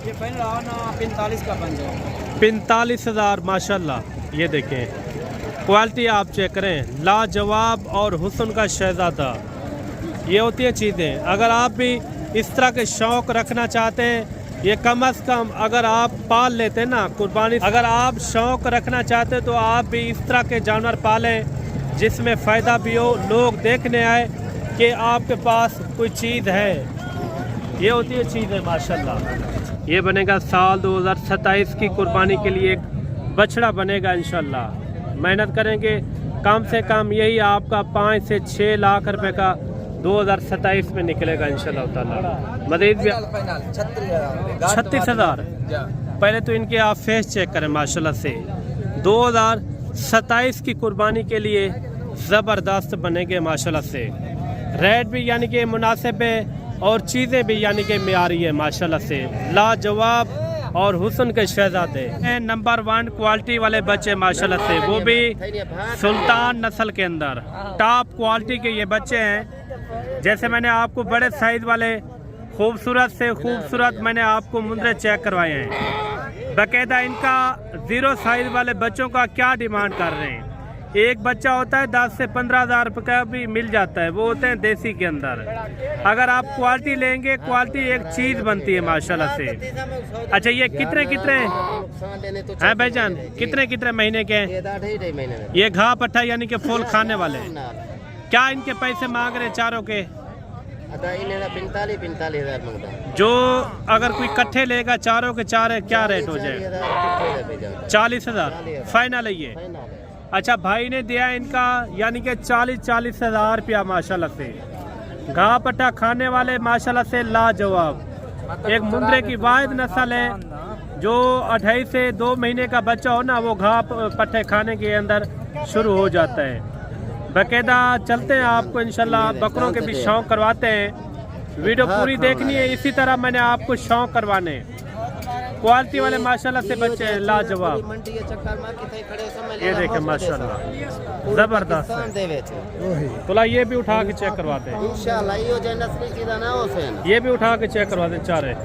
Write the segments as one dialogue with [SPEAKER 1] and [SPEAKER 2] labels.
[SPEAKER 1] ये फाइनल आओ ना 45 का बन जाएगा।
[SPEAKER 2] 45,000 माशाल्लाह। ये देखें क्वालिटी आप चेक करें, लाजवाब और हुस्न का शहजादा। ये होती है चीज़ें। अगर आप भी इस तरह के शौक़ रखना चाहते हैं, ये कम से कम अगर आप पाल लेते हैं ना कुर्बानी, अगर आप शौक़ रखना चाहते हैं तो आप भी इस तरह के जानवर पालें जिसमें फ़ायदा भी हो, लोग देखने आए कि आपके पास कोई चीज़ है। ये होती है चीज़ें माशाल्लाह। ये बनेगा साल 2027 की कुर्बानी के लिए एक बछड़ा बनेगा इंशाल्लाह। मेहनत करेंगे, कम से कम यही आपका 5 से 6 लाख रुपए का 2027 में निकलेगा इंशाल्लाह ताला। मजीद भी 36,000। पहले तो इनके आप फेस चेक करें माशाल्लाह से। 2027 की कुर्बानी के लिए ज़बरदस्त बनेंगे माशाल्लाह से। रेट भी यानी कि मुनासिब है और चीज़ें भी यानी कि मियारी है माशाल्लाह से। लाजवाब और हुस्न के शहजादे नंबर 1 क्वालिटी वाले बच्चे माशाल्लाह से, वो भी सुल्तान नस्ल के अंदर टॉप क्वालिटी के ये बच्चे हैं। जैसे मैंने आपको बड़े साइज वाले खूबसूरत से खूबसूरत मैंने आपको मुंदरे चेक करवाए हैं। बाकायदा इनका 0 साइज वाले बच्चों का क्या डिमांड कर रहे हैं। एक बच्चा होता है 10 से 15,000 रुपये का भी मिल जाता है, वो होते हैं देसी के अंदर। अगर आप क्वालिटी लेंगे, क्वालिटी एक चीज़ बनती है माशाल्लाह से। अच्छा ये कितने हैं भाईजान, कितने महीने के हैं? ये घा पट्टा यानी कि फूल खाने वाले। क्या इनके पैसे मांग रहे चारों के? 45,000 जो अगर कोई इकट्ठे लेगा चारों के चार क्या रेट हो जाएगा? 40,000 फाइनल है ये। अच्छा भाई ने दिया इनका यानी कि 40,000 रुपया माशाल्लाह से। घा पट्टा खाने वाले माशाल्लाह से लाजवाब। एक मुंदरे की वाहिद नस्ल है जो 28 से 2 महीने का बच्चा हो ना, वो घा पट्टे खाने के अंदर शुरू हो जाता है। बाकायदा चलते हैं आपको इंशाल्लाह बकरों के भी शौक़ करवाते हैं। वीडियो पूरी देखनी है, इसी तरह मैंने आपको शौक़ करवाने। क्वालिटी वाले माशाल्लाह से बच्चे हैं लाजवाब। ये देखें माशाल्लाह जबरदस्त। तो ये भी उठा के चेक करवाते हैं, ये भी उठा के चेक करवाते हैं। चारे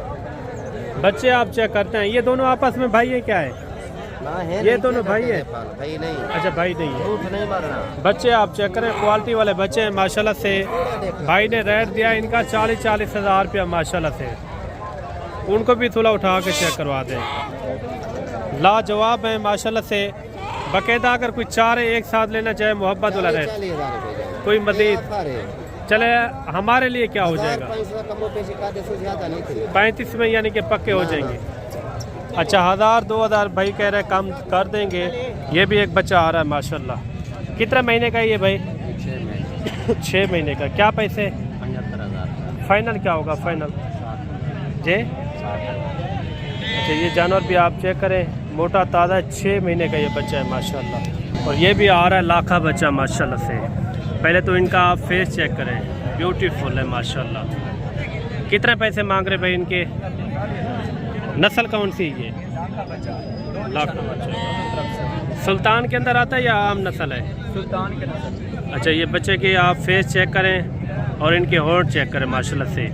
[SPEAKER 2] बच्चे आप चेक करते हैं। ये दोनों आपस में भाई है क्या है? ये दोनों भाई है? अच्छा भाई नहीं है। बच्चे आप चेक करें, क्वालिटी वाले बच्चे हैं माशाल्लाह से। भाई ने रेट दिया इनका 40,000 रुपया माशाल्लाह से। उनको भी थोड़ा उठा के चेक करवा दें। लाजवाब है माशाल्लाह से। बाकायदा अगर कोई चारे एक साथ लेना चाहे मोहब्बत वाला रेट, कोई मजीद चले हमारे लिए क्या हो जाएगा? 35 में यानी कि पक्के हो जाएंगे। अच्छा 1,000-2,000 भाई कह रहे कम कर देंगे। ये भी एक बच्चा आ रहा है माशाल्लाह। कितने महीने का ये भाई? 6 महीने का। क्या पैसे? 75,000 फाइनल। क्या होगा फाइनल जी? अच्छा ये जानवर भी आप चेक करें, मोटा ताज़ा 6 महीने का ये बच्चा है माशाल्लाह। और ये भी आ रहा है लाखा बच्चा माशाल्लाह से। पहले तो इनका आप फेस चेक करें, ब्यूटीफुल है माशाल्लाह। कितने पैसे मांग रहे भाई इनके? नस्ल कौन सी है ये? लाखा बच्चा सुल्तान के अंदर आता है या आम नस्ल है?
[SPEAKER 1] सुल्तान के नस्ल।
[SPEAKER 2] अच्छा ये बच्चे के आप फेस चेक करें और इनके होंठ चेक करें माशाल्लाह से।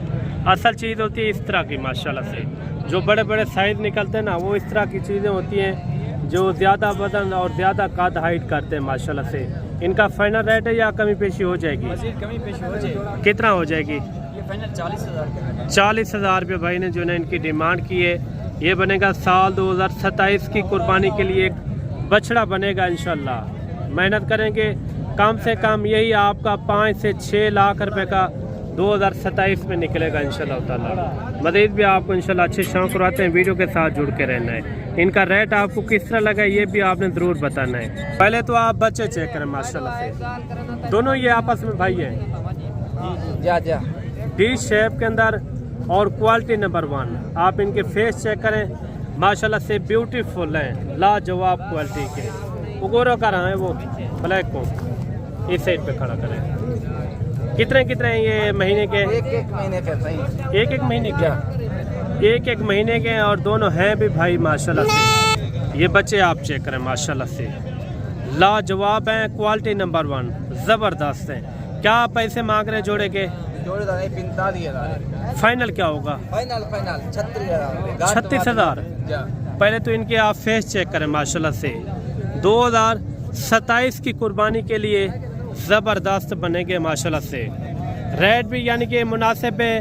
[SPEAKER 2] असल चीज़ होती है इस तरह की माशाल्लाह से। जो बड़े बड़े साइज़ निकलते हैं ना, वो इस तरह की चीज़ें होती हैं जो ज़्यादा वजन और ज़्यादा कद हाइट करते हैं माशाल्लाह से। इनका फाइनल रेट है या कमी पेशी हो जाएगी?
[SPEAKER 1] मज़ीद कमी पेशी हो जाएगी।
[SPEAKER 2] कितना हो जाएगी?
[SPEAKER 1] ये फाइनल 40,000।
[SPEAKER 2] 40,000 रुपये भाई ने जो है इनकी डिमांड की है। ये बनेगा साल 2027 की कुर्बानी के लिए एक बछड़ा बनेगा इंशाल्लाह। मेहनत करेंगे, कम से कम यही आपका 5 से 6 लाख रुपए का 2027 में निकलेगा इंशाल्लाह ताला। मज़ीद भी आपको इंशाल्लाह अच्छे शौक़ करवाते हैं। वीडियो के साथ जुड़ के रहना है। इनका रेट आपको किस तरह लगा ये भी आपने ज़रूर बताना है। पहले तो आप बच्चे चेक करें माशाल्लाह से। दोनों ये आपस में भाई हैं।
[SPEAKER 1] जा
[SPEAKER 2] डी शेप के अंदर और क्वालिटी नंबर 1। आप इनके फेस चेक करें माशाल्लाह से, ब्यूटीफुल हैं, लाजवाब क्वालिटी के। उगोरो का रहा है वो ब्लैक को इस साइड पे खड़ा करें। कितने ये महीने के?
[SPEAKER 1] एक महीने के सही।
[SPEAKER 2] एक महीने क्या? एक महीने के और दोनों हैं भी भाई माशाल्लाह से। ये बच्चे आप चेक करें माशाल्लाह से, लाजवाब हैं, क्वालिटी नंबर 1 ज़बरदस्त हैं। क्या पैसे मांग रहे जोड़े के?
[SPEAKER 1] जोड़ी दादा 45,000
[SPEAKER 2] फाइनल क्या होगा?
[SPEAKER 1] फाइनल 36,000
[SPEAKER 2] 36,000। पहले तो इनके आप फेस चेक करें माशाल्लाह से। 2027 की कुर्बानी के लिए ज़बरदस्त बनेंगे माशाल्लाह से। रेट भी यानी कि मुनासिब है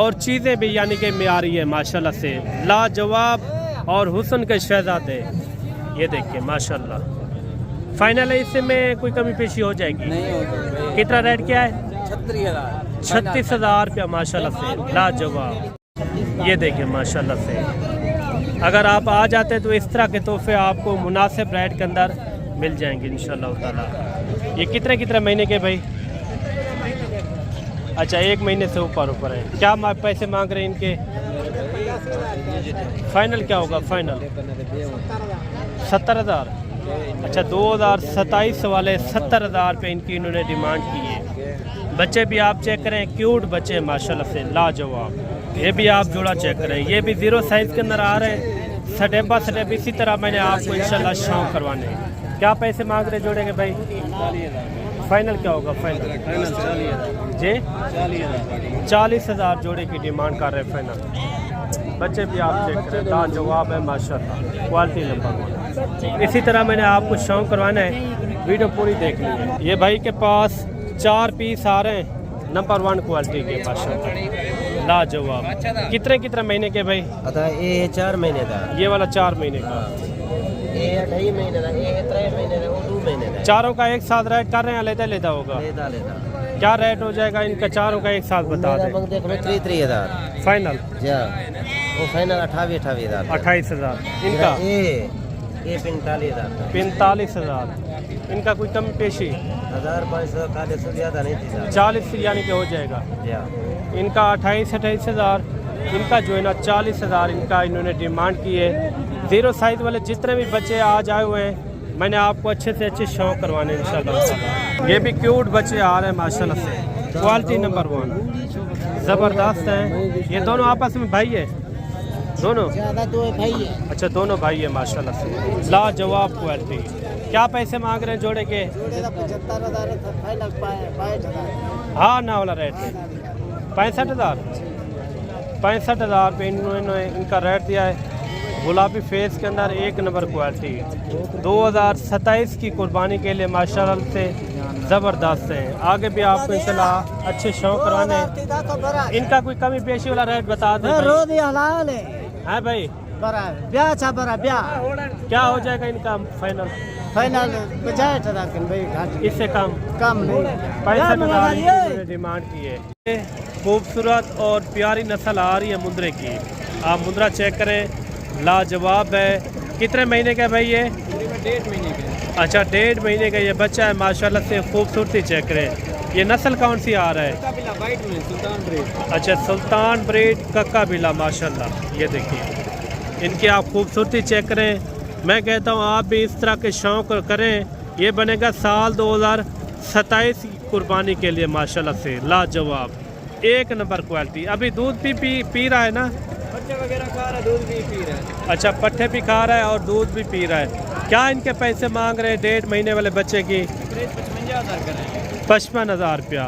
[SPEAKER 2] और चीज़ें भी यानी कि मियारी है माशाल्लाह से। लाजवाब और हुस्न के शहजादे, ये देखिए माशाल्लाह। फाइनल है, इसमें कोई कमी पेशी हो जाएगी?
[SPEAKER 1] नहीं होगा।
[SPEAKER 2] कितना रेट क्या है?
[SPEAKER 1] 36,000
[SPEAKER 2] 36,000 रुपया माशाल्लाह से। लाजवाब, ये देखिए माशाल्लाह से। अगर आप आ जाते तो इस तरह के तोहफे आपको मुनासिब रेट के अंदर मिल जाएंगे इंशाल्लाह ताला। ये कितने महीने के भाई? अच्छा, 1 महीने से ऊपर है। क्या पैसे मांग रहे हैं इनके? फाइनल क्या होगा? फाइनल 70,000। अच्छा, 2027 वाले 70,000 पे इनकी इन्होंने डिमांड की है। बच्चे भी आप चेक करें, क्यूट बच्चे माशाल्लाह से, लाजवाब। ये भी आप जोड़ा चेक करें, ये भी 0 साइज़ के अंदर आ रहे हैं, स्टेप बाय स्टेप। इसी तरह मैंने आपको इंशाल्लाह शौक करवाने हैं। क्या पैसे मांग रहे जोड़े के भाई? फाइनल क्या होगा? फाइनल 40,000 जी, 40,000 जोड़े की डिमांड कर रहे हैं फाइनल। बच्चे भी आप चेक करें, लाजवाब है माशाल्लाह, क्वालिटी नंबर 1। इसी तरह मैंने आपको शौक करवाना है, वीडियो पूरी देखनी है। ये भाई के पास 4 पीस आ रहे हैं नंबर 1 क्वालिटी के माशाल्लाह, लाजवाब। कितने महीने के भाई?
[SPEAKER 3] ये 4 महीने का,
[SPEAKER 2] ये वाला 4 महीने का,
[SPEAKER 3] ये 2.5 महीने का, ये 3 महीने का, वो 2 महीने का।
[SPEAKER 2] चारों का एक साथ रेट कर रहे हैं, लेता होगा?
[SPEAKER 3] लेता
[SPEAKER 2] क्या रेट हो जाएगा इनका चारों का एक साथ बता दें?
[SPEAKER 3] देख लो 3,000
[SPEAKER 2] फाइनल।
[SPEAKER 3] वो फाइनल 28,000।
[SPEAKER 2] 28,000 इनका।
[SPEAKER 3] ये 45,000।
[SPEAKER 2] 45,000 इनका। कोई कम पेशी?
[SPEAKER 3] 1,500 40 ज़्यादा नहीं थी।
[SPEAKER 2] 40 यानी कि हो जाएगा इनका। 28,000 इनका जो है ना, 40,000 इनका इन्होंने डिमांड की है। 0 साइज़ वाले जितने भी बच्चे आज आए हुए हैं, मैंने आपको अच्छे से अच्छे शौक करवाने इंशाल्लाह। ये भी क्यूट बच्चे आ रहे हैं माशाल्लाह से, क्वालिटी नंबर 1, ज़बरदस्त हैं। ये दोनों आपस में भाई है? दोनों
[SPEAKER 3] ज़्यादा तो भाई है।
[SPEAKER 2] अच्छा, दोनों भाई है माशाल्लाह से, लाजवाब क्वालिटी। क्या पैसे मांग रहे हैं जोड़े के?
[SPEAKER 3] 75,000 फाइनल 62,000।
[SPEAKER 2] हाँ ना वाला रेट है 65,000। 65,000 पे इन्होंने इनका रेट दिया है। गुलाबी फेस के अंदर 1 नंबर क्वालिटी। 2027 की कुर्बानी के लिए माशाल्लाह से ज़बरदस्त हैं। आगे भी आपको इंशाल्लाह अच्छे शौक करवाने हैं। इनका कोई कमी पेशी वाला रेट बता दें भाई। है भाई? क्या हो जाएगा इनका फाइनल?
[SPEAKER 3] फाइनल 65,000
[SPEAKER 2] इससे कम
[SPEAKER 3] नहीं।
[SPEAKER 2] 65,000 डिमांड की है। खूबसूरत और प्यारी नस्ल आ रही है मुंद्रे की। आप मुंद्रा चेक करें, लाजवाब है। कितने महीने का है भाई ये?
[SPEAKER 1] 1.5 महीने के।
[SPEAKER 2] अच्छा, 1.5 महीने का ये बच्चा है माशाल्लाह से। खूबसूरती चेक करें। ये नस्ल कौन सी आ रहा है?
[SPEAKER 1] सुल्तान ब्रीड।
[SPEAKER 2] अच्छा, सुल्तान ब्रीड कक्का बिला माशाल्लाह। ये देखिए इनकी आप खूबसूरती चेक करें। मैं कहता हूँ आप भी इस तरह के शौक़ करें। ये बनेगा साल 2027 की कुर्बानी के लिए माशाल्लाह से, लाजवाब 1 नंबर क्वालिटी। अभी दूध भी पी रहा है ना?
[SPEAKER 1] बच्चे वगैरह खा रहा है, दूध भी पी रहा है।
[SPEAKER 2] अच्छा, पट्ठे भी खा रहा है और दूध भी पी रहा है। क्या इनके पैसे मांग रहे हैं 1.5 महीने वाले बच्चे की?
[SPEAKER 1] 55,000 करें।
[SPEAKER 2] 55,000 रुपया।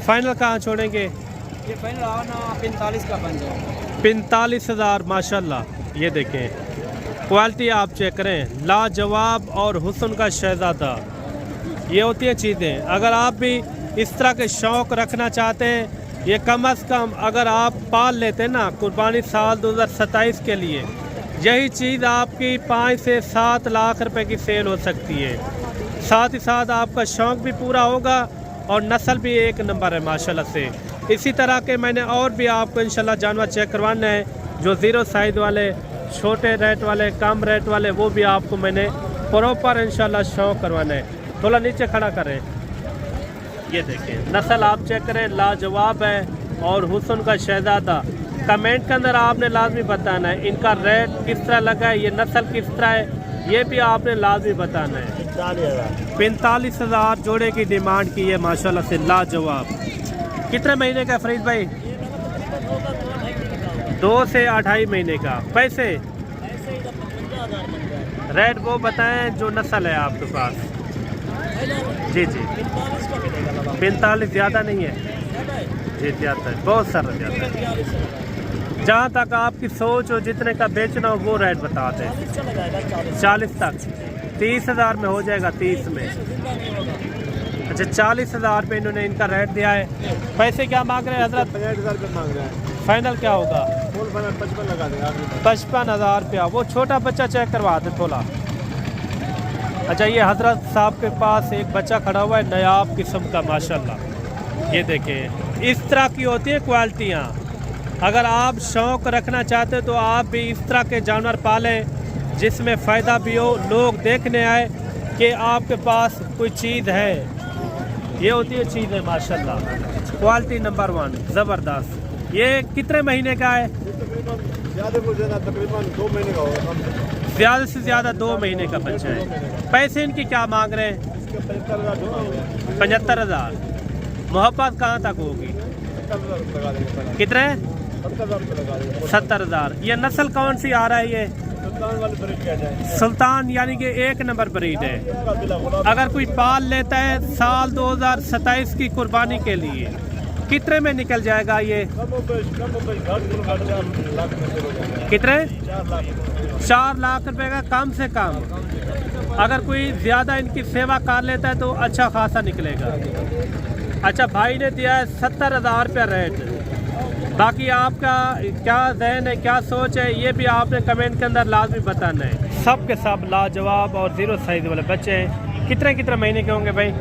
[SPEAKER 2] फाइनल कहाँ छोड़ेंगे?
[SPEAKER 1] ये फाइनल आना 45 का बन जाएगा।
[SPEAKER 2] 45,000 माशाल्लाह। ये देखें क्वालिटी आप चेक करें, लाजवाब और हुस्न का शहजादा। ये होती है चीज़ें। अगर आप भी इस तरह के शौक़ रखना चाहते हैं, ये कम से कम अगर आप पाल लेते हैं ना कुर्बानी साल 2027 के लिए, यही चीज़ आपकी 5 से 7 लाख रुपए की सेल हो सकती है। साथ ही साथ आपका शौक़ भी पूरा होगा और नस्ल भी 1 नंबर है माशाल्लाह से। इसी तरह के मैंने और भी आपको इंशाल्लाह जानवर चेक करवाना है, जो 0 साइज़ वाले, छोटे रेट वाले, कम रेट वाले, वो भी आपको मैंने प्रॉपर इंशाल्लाह शौक़ करवाना है। थोड़ा नीचे खड़ा करें। ये देखें नस्ल आप चेक करें, लाजवाब है और हुस्न का शहजादा। कमेंट के अंदर आपने लाजमी बताना है इनका रेट किस तरह लगा है, ये नस्ल किस तरह है, ये भी आपने लाजमी बताना है। 45,000 जोड़े की डिमांड की है माशाल्लाह से, लाजवाब। कितने महीने का फरीद भाई? 2 से 2.5 महीने का। पैसे रेट वो बताएं जो नस्ल है आपके पास। जी 45 ज़्यादा नहीं है। जीत जाता है, बहुत सारा जाता है। जहाँ तक आपकी सोच हो जितने का बेचना हो वो रेट बता दें। 40 तक, 30,000 में हो जाएगा, 30 में। अच्छा 40,000 पे इन्होंने इनका रेट दिया है। पैसे क्या मांग रहे हैं हजरत?
[SPEAKER 1] 65,000 रुपये मांग रहा है।
[SPEAKER 2] फाइनल क्या होगा?
[SPEAKER 1] फुल फाइनल 55 लगा देंगे।
[SPEAKER 2] 55,000 रुपया। वो छोटा बच्चा चेक करवा दे थोड़ा। अच्छा ये हजरत साहब के पास एक बच्चा खड़ा हुआ है नायाब किस्म का माशाल्लाह। ये देखें इस तरह की होती है क्वालिटियाँ। अगर आप शौक़ रखना चाहते हो तो आप भी इस तरह के जानवर पालें जिसमें फ़ायदा भी हो, लोग देखने आए कि आपके पास कोई चीज़ है। ये होती है चीज़ें माशाल्लाह, क्वालिटी नंबर 1 ज़बरदस्त। ये कितने महीने का है?
[SPEAKER 1] तकरीबन 2 महीने का होगा।
[SPEAKER 2] ज़्यादा से ज़्यादा 2 महीने का बच्चा है। पैसे इनकी क्या मांग रहे हैं? 75,000। मोहब्बत कहाँ तक होगी? कितने? 70,000। ये नस्ल कौन सी आ रहा है? ये सुल्तान यानी कि 1 नंबर ब्रीड है। अगर कोई पाल लेता है साल 2027 की कुर्बानी के लिए कितने में निकल जाएगा ये? कितने? 4 लाख रुपए का कम से कम। अगर कोई ज़्यादा इनकी सेवा कर लेता है तो अच्छा खासा निकलेगा। अच्छा भाई ने दिया है 70,000 रुपया रेट। बाकी आपका क्या ज़हन है, क्या सोच है, ये भी आपने कमेंट के अंदर लाजमी बताना है। सब के सब लाजवाब और 0 साइज़ वाले बच्चे हैं। कितने कितने महीने के होंगे भाई?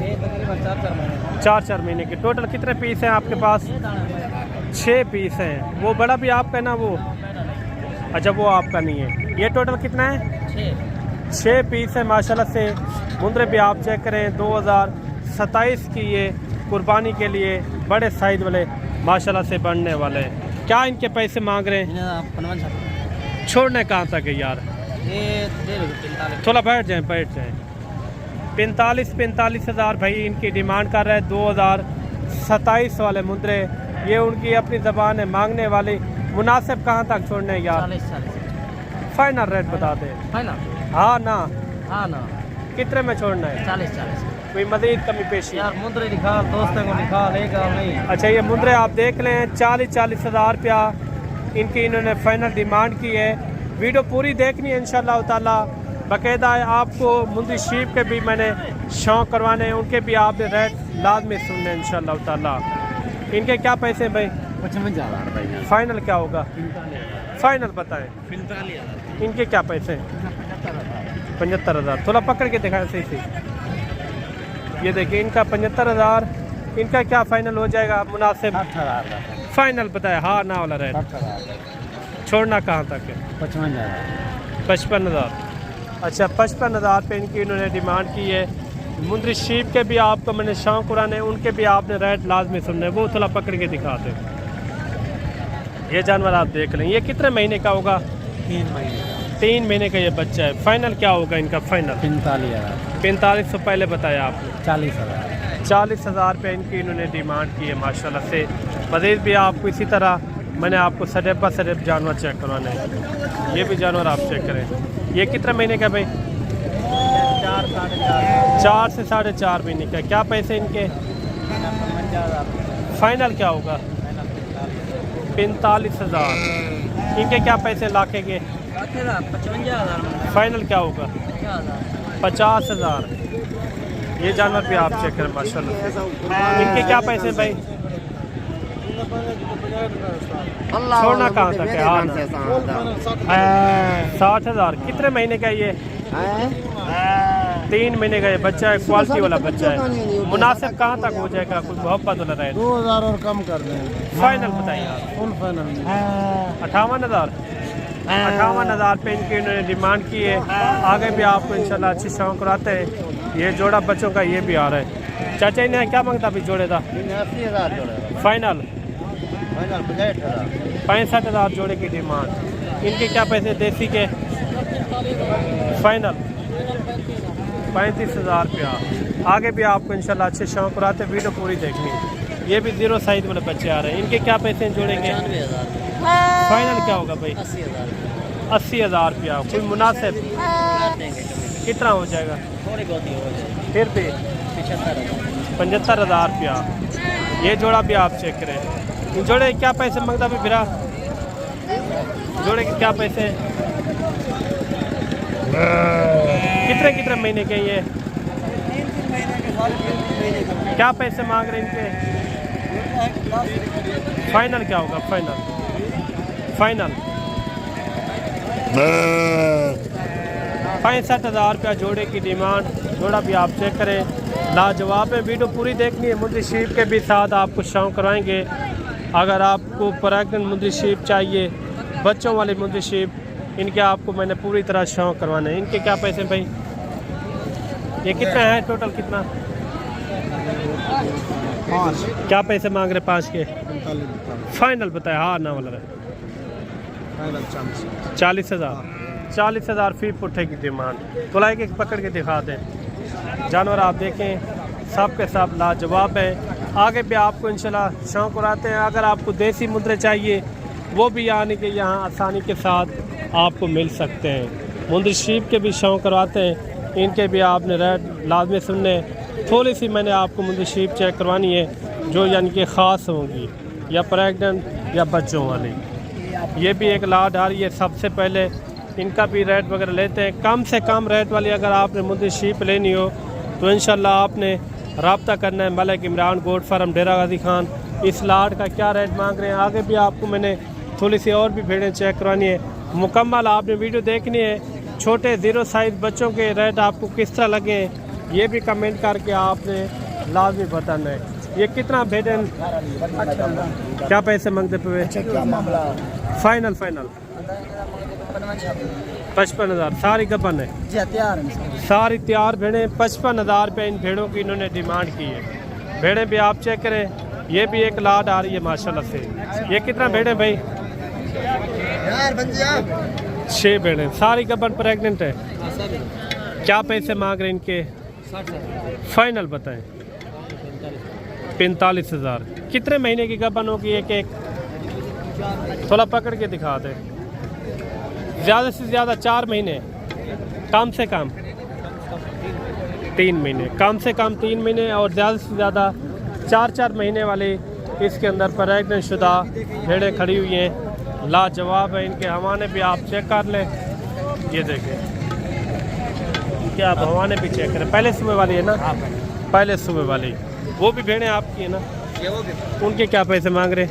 [SPEAKER 2] 4-4 महीने के। टोटल कितने पीस हैं आपके पास? 6 पीस हैं। वो बड़ा भी आपका ना वो? अच्छा वो आपका नहीं है। ये टोटल कितना है? 6 पीस है माशाल्लाह से। मुंद्रे भी आप चेक करें 2027 की ये कुर्बानी के लिए बड़े साइज वाले माशाल्लाह से बनने वाले हैं। क्या इनके पैसे मांग रहे हैं? छोड़ने कहाँ तक है यार? थोड़ा बैठ जाएं 45,000 भाई इनकी डिमांड कर रहा है। 2027 वाले मुद्रे, ये उनकी अपनी ज़बान है मांगने वाली। मुनासिब कहाँ तक छोड़ने हैं यार?
[SPEAKER 3] 40।
[SPEAKER 2] फाइनल रेट बता दें।
[SPEAKER 3] फाइनल?
[SPEAKER 2] हाँ ना?
[SPEAKER 3] हाँ ना।
[SPEAKER 2] कितने में छोड़ना है?
[SPEAKER 3] 40।
[SPEAKER 2] कोई मज़ीद कमी पेशी?
[SPEAKER 3] यार मुंद्रे निकाल, दोस्तों को निकाल, एक नहीं।
[SPEAKER 2] अच्छा ये मुंद्रे आप देख लें 40,000 रुपया इनकी इन्होंने फाइनल डिमांड की है। वीडियो पूरी देखनी है इंशाल्लाह ताला। बाकायदा आपको मुंद्री शीप के भी मैंने शौक़ करवाने हैं, उनके भी आप रेट लाजमी सुनने इंशाल्लाह ताला। इनके क्या पैसे हैं भाई?
[SPEAKER 3] 55,000 भाई।
[SPEAKER 2] फाइनल क्या होगा? फाइनल बताएं।
[SPEAKER 3] 45,000।
[SPEAKER 2] इनके क्या पैसे हैं? 75,000। थोड़ा पकड़ के दिखाएं सही से। ये देखिए इनका 75,000। इनका क्या फाइनल हो जाएगा मुनासिब?
[SPEAKER 3] 60,000।
[SPEAKER 2] फाइनल बताए हाँ ना वाला रेट।
[SPEAKER 3] 60,000।
[SPEAKER 2] छोड़ना कहाँ तक है?
[SPEAKER 3] 55,000।
[SPEAKER 2] 55,000। अच्छा 55,000 पे इनकी इन्होंने डिमांड की है। मुंद्री शीप के भी आपको मैंने शौक़ कुराने, उनके भी आपने रेट लाजमी सुनने, वो थोड़ा पकड़ के दिखा दें। ये जानवर आप देख लें। ये कितने महीने का होगा?
[SPEAKER 3] 3 महीने।
[SPEAKER 2] 3 महीने का ये बच्चा है। फाइनल क्या होगा इनका? फाइनल
[SPEAKER 3] 45,000।
[SPEAKER 2] 45 से पहले बताया आपने।
[SPEAKER 3] 40,000।
[SPEAKER 2] 40,000 पे इनकी इन्होंने डिमांड की है माशाल्लाह से। मज़ीद भी आपको इसी तरह मैंने आपको सडेप पर सडेप जानवर चेक करवाने हैं। ये भी जानवर आप चेक करें। ये कितने महीने का भाई? 4 से 4.5 महीने का। क्या पैसे इनके?
[SPEAKER 3] 55,000।
[SPEAKER 2] फाइनल क्या होगा? 45,000। इनके क्या पैसे लाखे के?
[SPEAKER 3] 55,000।
[SPEAKER 2] फाइनल क्या होगा? 50,000। ये जानवर भी आप चेक करें माशाल्लाह। इनके क्या पैसे भाई? छोड़ना कहाँ तक है? हाँ 60,000। कितने महीने का ये? 3 महीने का ये बच्चा है। क्वालिटी वाला बच्चा है। मुनासिब कहाँ तक हो जाएगा? कुछ मोहब्बत वाला रहेगा?
[SPEAKER 3] 2,000 और कम कर दें।
[SPEAKER 2] फाइनल बताइए।
[SPEAKER 3] Full final
[SPEAKER 2] 58,000। 58,000 पे इनकी इन्होंने डिमांड की है। आगे भी आपको इंशाल्लाह अच्छी शौक़ कराते हैं। ये जोड़ा बच्चों का ये भी आ रहा है। चाचा इन्हें क्या मांगता अभी जोड़े था?
[SPEAKER 3] 80,000 जोड़े।
[SPEAKER 2] फाइनल? 65,000 जोड़े की डिमांड। इनके क्या पैसे देसी के? फाइनल 35,000 रुपया। आगे भी आपको इंशाल्लाह अच्छे शौक़ कराते, वीडियो पूरी देखनी। ये भी 0 साइज वाले बच्चे आ रहे हैं। इनके क्या पैसे जोड़ेंगे? फाइनल क्या होगा भाई? 80,000 रुपया। कोई मुनासिब कितना हो जाएगा? फिर भी 75,000 रुपया। ये जोड़ा भी आप चेक करें। जोड़े क्या पैसे मांगता भी फिरा? जोड़े के क्या पैसे? कितने कितने महीने के ये?
[SPEAKER 1] 3 महीने के, 3 महीने के।
[SPEAKER 2] क्या पैसे मांग रहे हैं इनके? फाइनल क्या होगा? फाइनल 65,000 रुपया जोड़े की डिमांड। जोड़ा भी आप चेक करें, लाजवाब है। वीडियो पूरी देखनी है। मुंदरी शीप के भी साथ आपको शौक करवाएंगे। अगर आपको प्रेग्नेंट मुंदरी शीप चाहिए, बच्चों वाली मुंदरी शीप, इनके आपको मैंने पूरी तरह शौक करवाने हैं। इनके क्या पैसे भाई? ये कितना है टोटल? कितना
[SPEAKER 1] 5
[SPEAKER 2] क्या पैसे मांग रहे? 5 के फाइनल बताए? हाँ ना वाला 40,000 40,000 फी पुट्ठे की डिमांड। तो लाइक एक पकड़ के दिखा दें। जानवर आप देखें सब के सब लाजवाब है। आगे भी आपको इंशाल्लाह शौक कराते हैं। अगर आपको देसी मुद्रे चाहिए वो भी यानी कि यहाँ आसानी के साथ आपको मिल सकते हैं। मुंदरी शीप के भी शौक करवाते हैं। इनके भी आपने रेट लाजमी सुनने। थोड़ी सी मैंने आपको मुंदरी शीप चेक करवानी है जो यानी कि ख़ास होंगी, या प्रेग्नेंट या बच्चों वाली। ये भी एक लाट आ रही है। सबसे पहले इनका भी रेट वगैरह लेते हैं। कम से कम रेट वाली अगर आपने मुंदरी शीप लेनी हो तो इंशाल्लाह आपने रब्ता करना है मलिक इमरान गोट फार्म डेरा गाजी खान। इस लाट का क्या रेट मांग रहे हैं? आगे भी आपको मैंने थोड़ी सी और भी भेड़ें चेक करवानी है। मुकम्मल आपने वीडियो देखनी है। छोटे 0 साइज़ बच्चों के रेट आपको किस तरह लगे ये भी कमेंट करके आपने लाजमी बताना है। ये कितना भेड़ें क्या पैसे मांगते पे? फाइनल 55,000 सारी गबन है, सारी तैयार भेड़ें। 55,000 रुपये इन भेड़ों की इन्होंने डिमांड की है। भेड़ें भी आप चेक करें। ये भी एक लाट आ रही है माशाल्लाह से। ये कितना भेड़ें भाई? 6 भेड़ें सारी गबन प्रेग्नेंट है। क्या पैसे मांग रहे हैं इनके? फाइनल बताएं। 45,000। कितने महीने की गबन होगी एक? थोड़ा पकड़ के दिखा दे। ज़्यादा से ज़्यादा 4 महीने, कम से कम 3 महीने, कम से कम 3 महीने और ज़्यादा से ज़्यादा 4 महीने वाली इसके अंदर प्रेग्नेंट शुदा भेड़ें खड़ी हुई हैं। लाजवाब है। इनके हवाने भी आप चेक कर लें। ये देखें, इनके आप हवाने भी चेक करें। पहले सुबह वाली है ना? पहले सुबह वाली। वो भी भेड़ें आपकी है ना? उनके क्या पैसे मांग रहे?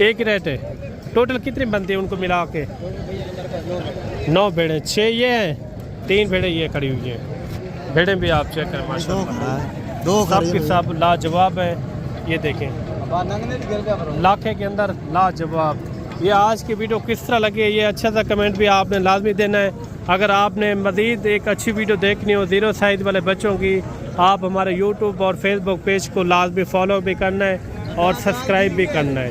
[SPEAKER 2] एक ही रेट है। टोटल कितनी बनती है उनको मिला के? 9 भेड़ें। 6 ये हैं, 3 भेड़ें ये खड़ी हुई हैं। भेड़ें भी आप चेक करें माशाल्लाह, सब के सब लाजवाब है। ये देखें लाखे के अंदर लाजवाब। ये आज की वीडियो किस तरह लगी है ये अच्छा सा कमेंट भी आपने लाजमी देना है। अगर आपने मज़ीद एक अच्छी वीडियो देखनी हो 0 साइज़ वाले बच्चों की, आप हमारे यूट्यूब और फेसबुक पेज को लाजमी फॉलो भी करना है और सब्सक्राइब भी करना है।